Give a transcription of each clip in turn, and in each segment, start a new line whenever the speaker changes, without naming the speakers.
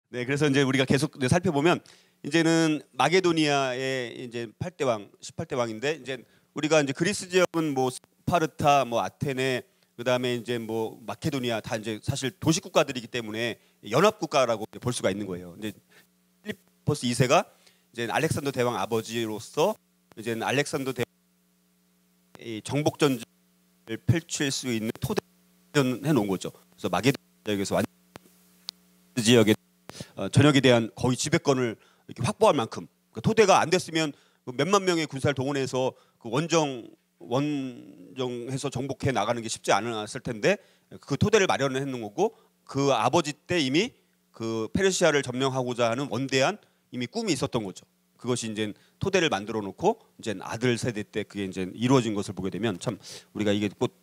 네, 그래서 이제 우리가 계속 살펴보면 이제는 마게도니아의 이제 8대 왕, 18대 왕인데 이제 우리가 이제 그리스 지역은 뭐 스파르타, 뭐 아테네, 그다음에 이제 뭐 마케도니아 다 이제 사실 도시 국가들이기 때문에 연합 국가라고 볼 수가 있는 거예요. 이제 필리포스 2세가 이제 알렉산더 대왕 아버지로서 이제 알렉산더 대왕이 정복 전쟁을 펼칠 수 있는 토대를 해놓은 거죠. 그래서 마게도니아 지역에서 완전 지역에 전역에 대한 거의 지배권을 이렇게 확보할 만큼 그 토대가 안 됐으면 몇만 명의 군사를 동원해서 그 원정해서 정복해 나가는 게 쉽지 않았을 텐데 그 토대를 마련해 놓은 거고 그 아버지 때 이미 그 페르시아를 점령하고자 하는 원대한 이미 꿈이 있었던 거죠. 그것이 이제 토대를 만들어 놓고 이제 아들 세대 때 그게 이제 이루어진 것을 보게 되면 참 우리가 이게 꼭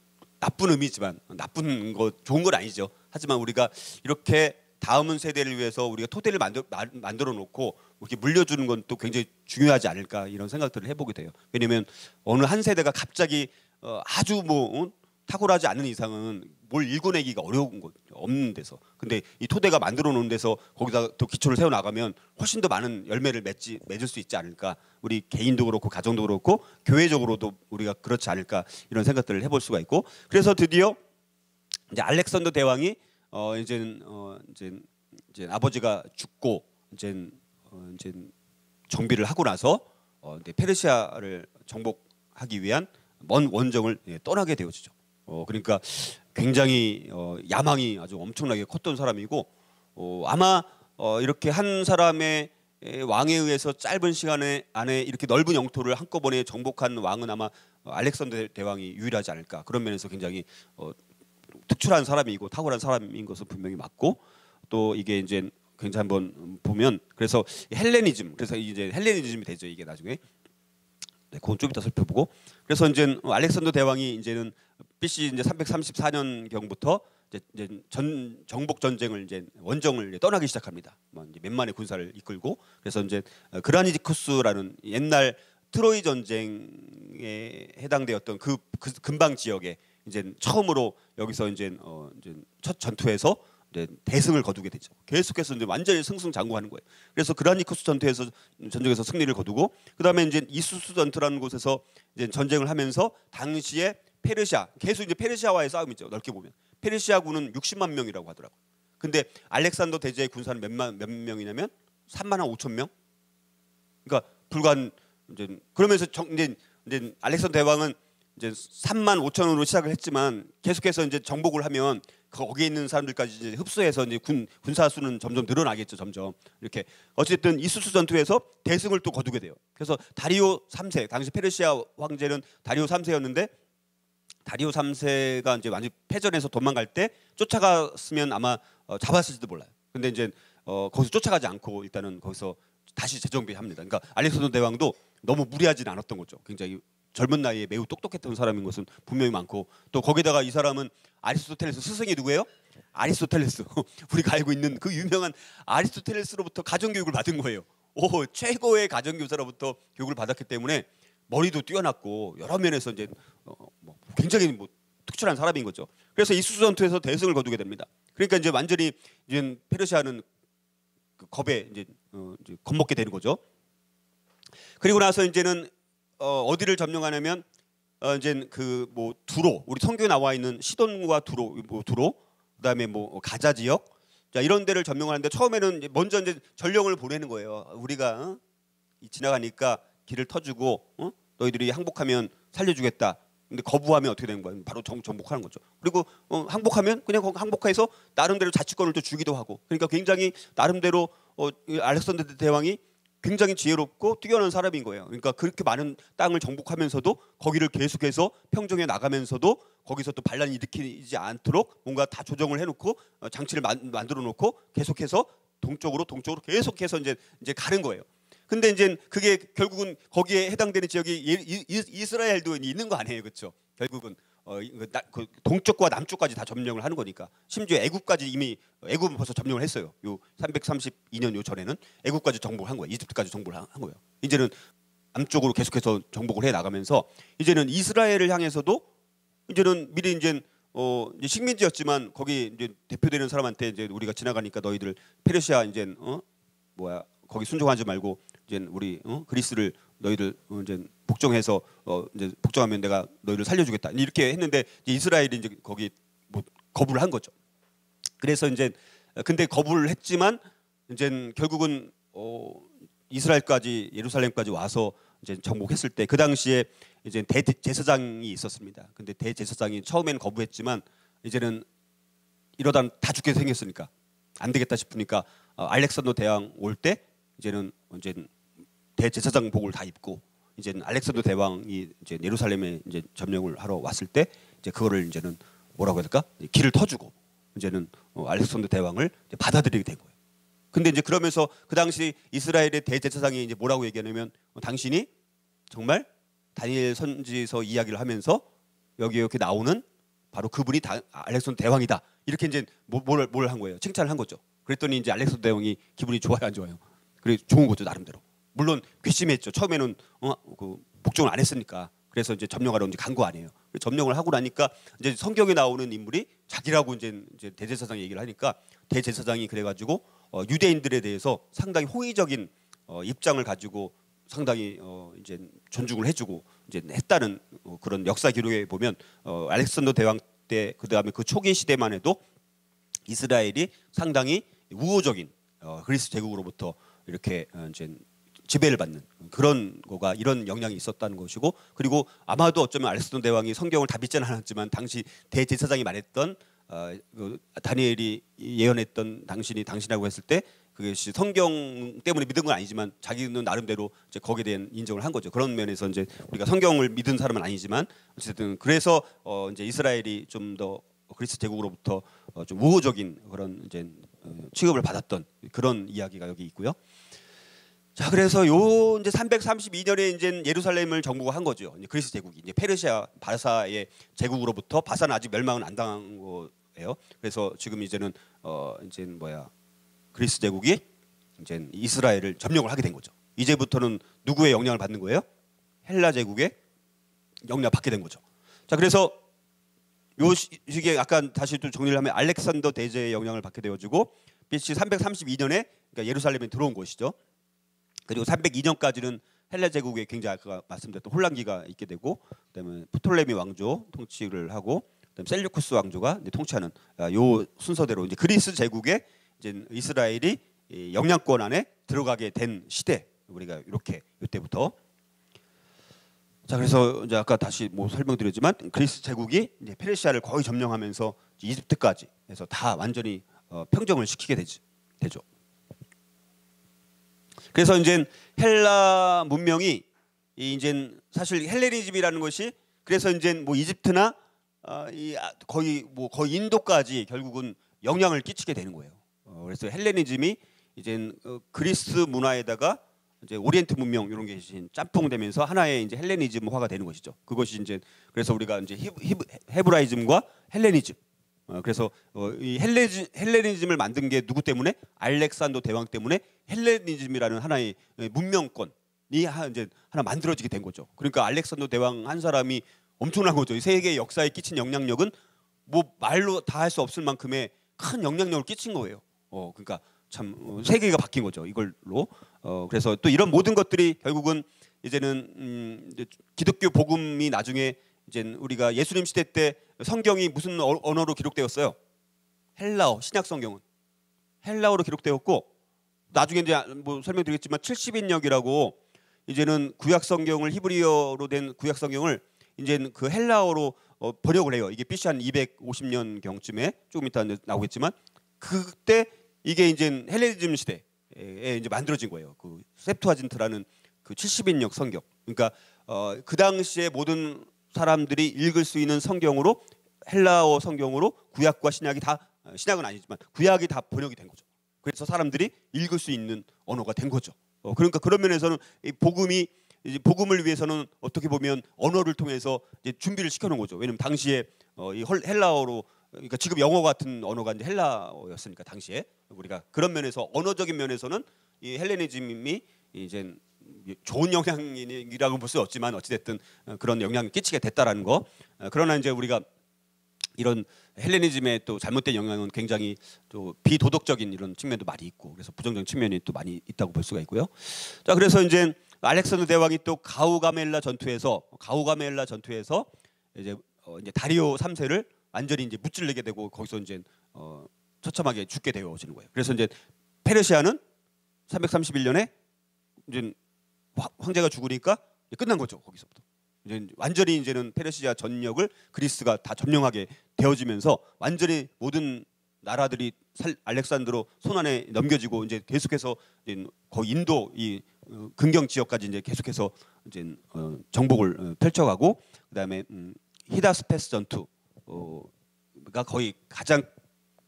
나쁜 의미지만 나쁜 거 좋은 건 아니죠. 하지만 우리가 이렇게 다음 세대를 위해서 우리가 토대를 만들어 놓고 이렇게 물려주는 건 또 굉장히 중요하지 않을까 이런 생각들을 해보게 돼요. 왜냐하면 어느 한 세대가 갑자기 아주 뭐 탁월하지 않은 이상은 뭘 일궈내기가 어려운 것 없는 데서 근데 이 토대가 만들어 놓은 데서 거기다 또 기초를 세워 나가면 훨씬 더 많은 열매를 맺을 수 있지 않을까. 우리 개인도 그렇고 가정도 그렇고 교회적으로도 우리가 그렇지 않을까 이런 생각들을 해볼 수가 있고 그래서 드디어 이제 알렉산더 대왕이 이제 아버지가 죽고 이제 정비를 하고 나서 이제 페르시아를 정복하기 위한 먼 원정을 떠나게 되어지죠. 그러니까 굉장히 야망이 아주 엄청나게 컸던 사람이고 아마 이렇게 한 사람의 왕에 의해서 짧은 시간 안에 이렇게 넓은 영토를 한꺼번에 정복한 왕은 아마 알렉산더 대왕이 유일하지 않을까. 그런 면에서 굉장히 특출한 사람이고 탁월한 사람인 것은 분명히 맞고 또 이게 이제 굉장히 한번 보면 그래서 헬레니즘 그래서 이제 헬레니즘이 되죠. 이게 나중에 그건 좀 이따 살펴보고 그래서 이제 알렉산더 대왕이 이제는 BC 이제 334년 경부터 이제 정복 전쟁을 이제 원정을 떠나기 시작합니다. 이제 몇만의 군사를 이끌고 그래서 이제 그라니디쿠스라는 옛날 트로이 전쟁에 해당되었던 그 근방 지역에 이제 처음으로 여기서 이제 첫 전투에서 이제 대승을 거두게 되죠. 계속해서 이제 완전히 승승장구하는 거예요. 그래서 그라니쿠스 전쟁에서 승리를 거두고 그다음에 이제 이수스 전투라는 곳에서 이제 전쟁을 하면서 당시에 페르시아 계속 이제 페르시아와의 싸움이죠. 넓게 보면 페르시아군은 60만 명이라고 하더라고요. 근데 알렉산더 대제의 군사는 몇 명이냐면 3만 5천 명. 그러니까 불과 이제 그러면서 이제 알렉산더 대왕은 이제 3만 5천으로 시작을 했지만 계속해서 이제 정복을 하면 거기에 있는 사람들까지 이제 흡수해서 이제 군사 수는 점점 늘어나겠죠. 점점 이렇게 어쨌든 이수스 전투에서 대승을 또 거두게 돼요. 그래서 다리오 3세 당시 페르시아 황제는 다리오 3세였는데 다리오 3세가 이제 완전 패전해서 도망갈 때 쫓아갔으면 아마 잡았을지도 몰라요. 근데 이제 거기서 쫓아가지 않고 일단은 거기서 다시 재정비합니다. 그러니까 알렉산더 대왕도 너무 무리하지는 않았던 거죠. 굉장히 젊은 나이에 매우 똑똑했던 사람인 것은 분명히 많고 또 거기다가 이 사람은 아리스토텔레스 스승이 누구예요? 아리스토텔레스. 우리가 알고 있는 그 유명한 아리스토텔레스로부터 가정교육을 받은 거예요. 최고의 가정교사로부터 교육을 받았기 때문에 머리도 뛰어났고 여러 면에서 이제 굉장히 특출한 사람인 거죠. 그래서 이수스 전투에서 대승을 거두게 됩니다. 그러니까 이제 완전히 이제 페르시아는 그 겁에 이제 겁먹게 되는 거죠. 그리고 나서 이제는 어디를 점령하냐면 이제 그 두로 우리 성경에 나와 있는 시돈과 두로 그다음에 가자 지역 자 이런 데를 점령하는데 처음에는 먼저 이제 전령을 보내는 거예요. 우리가 지나가니까 길을 터주고 너희들이 항복하면 살려주겠다. 근데 거부하면 어떻게 되는 거야? 바로 정복하는 거죠. 그리고 항복하면 그냥 항복해서 나름대로 자치권을 또 주기도 하고 그러니까 굉장히 나름대로 알렉산더 대왕이 굉장히 지혜롭고 뛰어난 사람인 거예요. 그러니까 그렇게 많은 땅을 정복하면서도 거기를 계속해서 평정해 나가면서도 거기서 또 반란이 일으키지 않도록 뭔가 다 조정을 해놓고 장치를 만들어 놓고 계속해서 동쪽으로 계속해서 이제 가는 거예요. 근데 이제 그게 결국은 거기에 해당되는 지역이 이스라엘도 있는 거 아니에요, 그렇죠? 결국은 그 동쪽과 남쪽까지 다 점령을 하는 거니까 심지어 애굽까지 이미 애굽은 벌써 점령을 했어요. 요 332년 요 전에는 애굽까지 정복을 한 거예요. 이집트까지 정복을 한 거예요. 이제는 남쪽으로 계속해서 정복을 해 나가면서 이제는 이스라엘을 향해서도 이제는 미리 이제 이제 식민지였지만 거기 이제 대표되는 사람한테 이제 우리가 지나가니까 너희들 페르시아 이제 거기 순종하지 말고 이제 우리 그리스를 너희들 이제 복종해서 이제 복종하면 내가 너희를 살려주겠다 이렇게 했는데 이제 이스라엘이 이제 거기 뭐 거부를 한 거죠. 그래서 이제 근데 거부를 했지만 이제 결국은 이스라엘까지 예루살렘까지 와서 이제 정복했을 때 그 당시에 이제 대제사장이 있었습니다. 근데 대제사장이 처음에는 거부했지만 이제는 이러다 다 죽게 생겼으니까 안 되겠다 싶으니까 알렉산더 대왕 올 때 이제는 대제사장복을 다 입고 이제는 알렉산더 대왕이 이제 예루살렘에 이제 점령을 하러 왔을 때 이제 그거를 이제는 뭐라고 해야 될까? 길을 터주고 이제는 알렉산더 대왕을 이제 받아들이게 된 거예요. 근데 이제 그러면서 그 당시 이스라엘의 대제사장이 이제 뭐라고 얘기하냐면 당신이 정말 다니엘 선지서 이야기를 하면서 여기 이렇게 나오는 바로 그분이 알렉산더 대왕이다. 이렇게 이제 뭘 한 거예요. 칭찬을 한 거죠. 그랬더니 이제 알렉산더 대왕이 기분이 좋아요, 안 좋아요? 그래 좋은 거죠, 나름대로. 물론 괘씸했죠. 처음에는 그 복종을 안 했으니까. 그래서 이제 점령하러 이제 간 거 아니에요. 점령을 하고 나니까 이제 성경에 나오는 인물이 자기라고 이제 대제사장 얘기를 하니까 대제사장이 그래가지고 유대인들에 대해서 상당히 호의적인 입장을 가지고 상당히 이제 존중을 해주고 이제 했다는 그런 역사 기록에 보면 알렉산더 대왕 때 그다음에 그 초기 시대만 해도 이스라엘이 상당히 우호적인 그리스 제국으로부터 이렇게 이제 지배를 받는 그런 거가 이런 영향이 있었다는 것이고 그리고 아마도 어쩌면 알렉산더 대왕이 성경을 다 믿지는 않았지만 당시 대제사장이 말했던 그 다니엘이 예언했던 당신이라고 했을 때 그것이 성경 때문에 믿은 건 아니지만 자기는 나름대로 이제 거기에 대한 인정을 한 거죠. 그런 면에서 이제 우리가 성경을 믿은 사람은 아니지만 어쨌든 그래서 이제 이스라엘이 좀 더 그리스 제국으로부터 좀 우호적인 그런 이제 취급을 받았던 그런 이야기가 여기 있고요. 자, 그래서 요 이제 332년에 이제 예루살렘을 정복한 거죠. 이제 그리스 제국이 이제 페르시아 바사의 제국으로부터 바사는 아직 멸망은 안 당한 거예요. 그래서 지금 이제는 이제 그리스 제국이 이제 이스라엘을 점령을 하게 된 거죠. 이제부터는 누구의 영향을 받는 거예요? 헬라 제국의 영향을 받게 된 거죠. 자, 그래서 요 시기에 약간 다시 또 정리를 하면 알렉산더 대제의 영향을 받게 되어지고 BC 332년에 그러니까 예루살렘에 들어온 것이죠. 그리고 302년까지는 헬라 제국에 굉장히 아까 말씀드렸던 혼란기가 있게 되고 그다음에 프톨레미 왕조 통치를 하고 그다음에 셀류쿠스 왕조가 이제 통치하는 요 순서대로 이제 그리스 제국의 이제 이스라엘이 영향권 안에 들어가게 된 시대 우리가 이렇게 이때부터 자 그래서 이제 아까 다시 뭐 설명드렸지만 그리스 제국이 이제 페르시아를 거의 점령하면서 이집트까지 해서 다 완전히 평정을 시키게 되죠. 그래서 이제 헬라 문명이 이제 사실 헬레니즘이라는 것이 그래서 이제 뭐 이집트나 거의 인도까지 결국은 영향을 끼치게 되는 거예요. 그래서 헬레니즘이 이제 그리스 문화에다가 이제 오리엔트 문명 이런 게 짬뽕되면서 하나의 이제 헬레니즘화가 되는 것이죠. 그것이 이제 그래서 우리가 이제 헤브라이즘과 헬레니즘. 그래서 이 헬레니즘을 만든 게 누구 때문에? 알렉산더 대왕 때문에 헬레니즘이라는 하나의 문명권이 이제 하나 만들어지게 된 거죠. 그러니까 알렉산더 대왕 한 사람이 엄청난 거죠. 세계 역사에 끼친 영향력은 뭐 말로 다 할 수 없을 만큼의 큰 영향력을 끼친 거예요. 그러니까 참 세계가 바뀐 거죠. 이걸로. 그래서 또 이런 모든 것들이 결국은 이제는 이제 기독교 복음이 나중에 이제 우리가 예수님 시대 때 성경이 무슨 언어로 기록되었어요? 헬라어. 신약 성경은 헬라어로 기록되었고 나중에 이제 뭐 설명드리겠지만 70인역이라고 이제는 구약 성경을 히브리어로 된 구약 성경을 이제 그 헬라어로 번역을 해요. 이게 BC 한 250년 경쯤에 조금 이따 나오겠지만 그때 이게 이제 헬레니즘 시대에 이제 만들어진 거예요. 그 septuagint라는 그 70인역 성경. 그러니까 그 당시에 모든 사람들이 읽을 수 있는 성경으로 헬라어 성경으로 구약과 신약이 다 신약은 아니지만 구약이 다 번역이 된 거죠. 그래서 사람들이 읽을 수 있는 언어가 된 거죠. 그러니까 그런 면에서는 이 복음을 위해서는 어떻게 보면 언어를 통해서 이제 준비를 시켜놓은 거죠. 왜냐하면 당시에 이 헬라어로 그러니까 지금 영어 같은 언어가 이제 헬라어였으니까 당시에 우리가 그런 면에서 언어적인 면에서는 이 헬레니즘이 이제 좋은 영향이라고 볼 수 없지만 어찌됐든 그런 영향을 끼치게 됐다라는 거. 그러나 이제 우리가 이런 헬레니즘의 또 잘못된 영향은 굉장히 또 비도덕적인 이런 측면도 많이 있고 그래서 부정적인 측면이 또 많이 있다고 볼 수가 있고요. 자, 그래서 이제 알렉산더 대왕이 또 가우가멜라 전투에서 이제 이제 다리오 3세를 완전히 이제 무찔르게 되고 거기서 이제 처참하게 죽게 되어지는 거예요. 그래서 이제 페르시아는 331년에 이제 황제가 죽으니까 이제 끝난 거죠. 거기서부터. 이제 완전히 이제는 페르시아 전역을 그리스가 다 점령하게 되어지면서 완전히 모든 나라들이 알렉산드로 손안에 넘겨지고 이제 계속해서 이제 거의 인도 이 근경 지역까지 이제 계속해서 이제 정복을 펼쳐가고 그다음에 히다스페스 전투가 거의 가장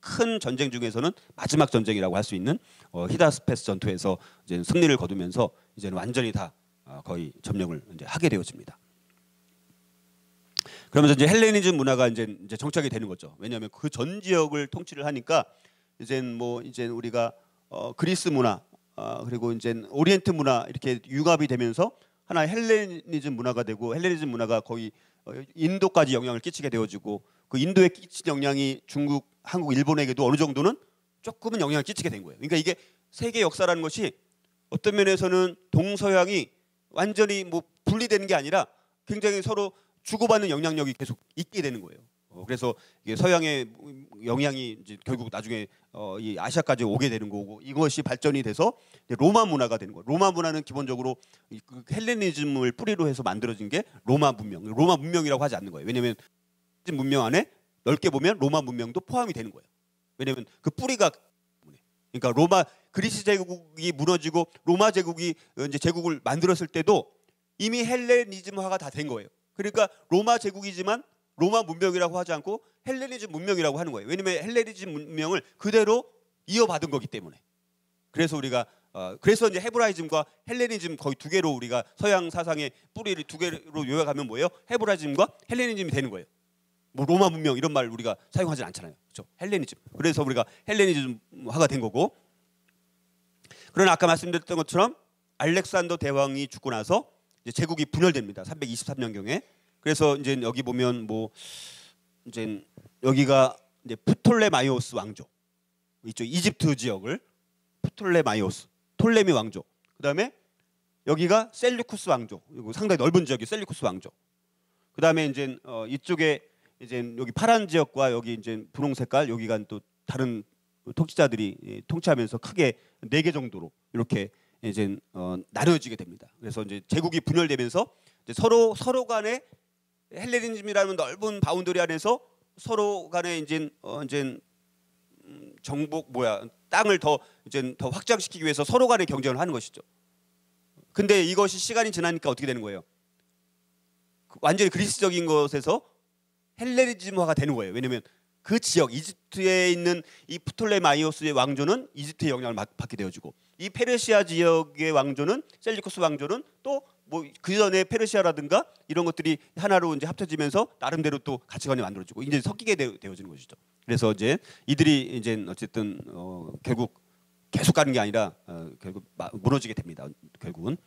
큰 전쟁 중에서는 마지막 전쟁이라고 할 수 있는 히다스페스 전투에서 이제 승리를 거두면서 이제는 완전히 다 거의 점령을 이제 하게 되어집니다. 그러면서 이제 헬레니즘 문화가 이제 정착이 되는 거죠. 왜냐하면 그 전 지역을 통치를 하니까 이제 우리가 그리스 문화 그리고 이제 오리엔트 문화 이렇게 융합이 되면서 하나의 헬레니즘 문화가 되고 헬레니즘 문화가 거의 인도까지 영향을 끼치게 되어지고 그 인도에 끼친 영향이 중국, 한국, 일본에게도 어느 정도는 조금은 영향을 끼치게 된 거예요. 그러니까 이게 세계 역사라는 것이 어떤 면에서는 동서양이 완전히 뭐 분리되는 게 아니라 굉장히 서로 주고받는 영향력이 계속 있게 되는 거예요. 그래서 이게 서양의 영향이 이제 결국 나중에 이 아시아까지 오게 되는 거고 이것이 발전이 돼서 로마 문화가 되는 거예요. 로마 문화는 기본적으로 그 헬레니즘을 뿌리로 해서 만들어진 게 로마 문명. 로마 문명이라고 하지 않는 거예요. 왜냐하면 문명 안에 넓게 보면 로마 문명도 포함이 되는 거예요. 왜냐하면 그 뿌리가 그러니까 로마 그리스 제국이 무너지고 로마 제국이 이제 제국을 만들었을 때도 이미 헬레니즘화가 다 된 거예요. 그러니까 로마 제국이지만 로마 문명이라고 하지 않고 헬레니즘 문명이라고 하는 거예요. 왜냐하면 헬레니즘 문명을 그대로 이어받은 거기 때문에. 그래서 우리가 그래서 이제 헤브라이즘과 헬레니즘 거의 두 개로 우리가 서양 사상의 뿌리를 두 개로 요약하면 뭐예요? 헤브라이즘과 헬레니즘이 되는 거예요. 뭐 로마 문명 이런 말 우리가 사용하지 않잖아요. 그렇죠? 헬레니즘. 그래서 우리가 헬레니즘화가 된 거고. 그러나 아까 말씀드렸던 것처럼 알렉산더 대왕이 죽고 나서 이제 제국이 분열됩니다. 323년경에. 그래서 이제 여기 보면 뭐 이제 여기가 이제 프톨레마이오스 왕조. 이쪽 이집트 지역을 프톨레마이오스, 톨레미 왕조. 그다음에 여기가 셀류쿠스 왕조. 이거 상당히 넓은 지역이 셀류쿠스 왕조. 그다음에 이제 이쪽에 이제 여기 파란 지역과 여기 이제 분홍 색깔 여기가 또 다른 통치자들이 통치하면서 크게 4개 정도로 이렇게 이제 나눠지게 됩니다. 그래서 이제 제국이 분열되면서 이제 서로 간에 헬레니즘이라는 넓은 바운더리 안에서 서로 간에 이제 정복 땅을 더 확장시키기 위해서 서로 간에 경쟁을 하는 것이죠. 근데 이것이 시간이 지나니까 어떻게 되는 거예요? 완전히 그리스적인 것에서 헬레니즘화가 되는 거예요. 왜냐하면 그 지역 이집트에 있는 이 프톨레마이오스의 왕조는 이집트의 영향을 받게 되어지고 이 페르시아 지역의 왕조는 셀주쿠스 왕조는 또 뭐 그 전에 페르시아라든가 이런 것들이 하나로 이제 합쳐지면서 나름대로 또 가치관이 만들어지고 이제 섞이게 되어지는 것이죠. 그래서 이제 이들이 이제 어쨌든 결국 계속 가는 게 아니라 결국 무너지게 됩니다. 결국은.